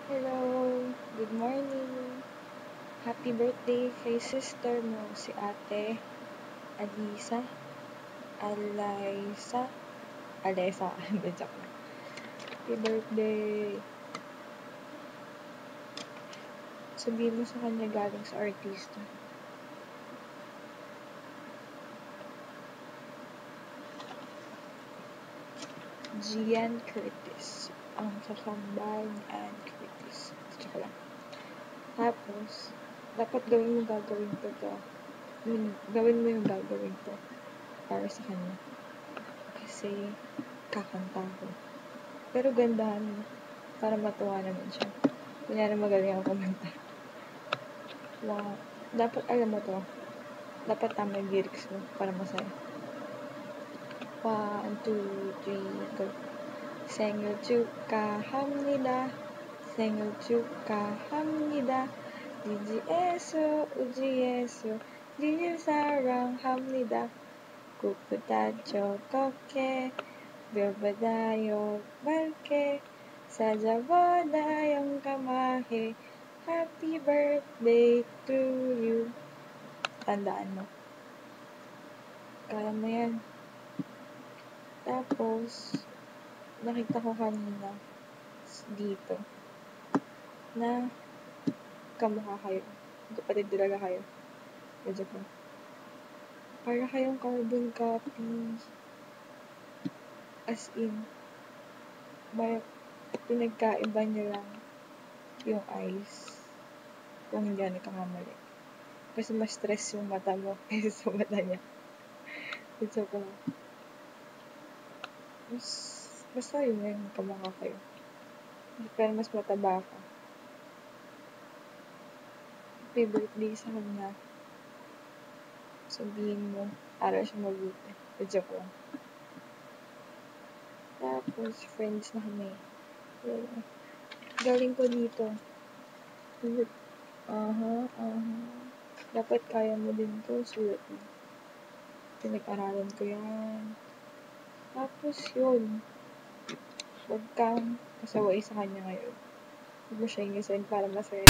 Hello, good morning. Happy birthday kay sister mo, si ate Alisa. Alaysa. Alesa, hindi, joke lang. Happy birthday. Sabihin mo sa kanya galing sa artista. Gian Curtis. Ang kakambal ni Ann Curtis. Joke lang. Tapos, dapat gawin mo to. Gawin mo yung gagawin to para sa kanya. Kasi, kakanta ko. Pero gandahan mo para matuwa naman siya. Kunyari magaling ako kumanta. Wow. Dapat alam mo to. Dapat tama yung lyrics mo para masaya. 1, 2, 3, go. 생일 축하합니다. 생일 축하합니다. 리지 예수, 우지 예수, 리를 사랑합니다. 꽃보다죠 걷게, 별보다요 밝게, 사자보다 용감하게. Happy birthday to you. Tandaan mo. Kaya mo yan. Tapos, nakita ko kanina dito na kamukha kayo. Kapatid talaga kayo. Medyo ko. Para kayong carbon copy. As in, may pinagkaiba nyo lang yung eyes. Kung hindi ako nagkakamali. Kasi mas stress yung mata mo kaysa sa mata niya. Medyo ko. Basta yun, kamukha kayo. Pero mas mataba ka. Happy birthday sa kanya. Sabihin mo, aral siya mabuti. Medyo ko. Tapos, friends na kami. Galing ko dito. Dapat kaya mo din to. Sulat mo. Pinag-aralan ko yan. Tapos, yun. Huwag kang kasaway sa kanya ngayon. Huwag mo siya ingisin para masaya.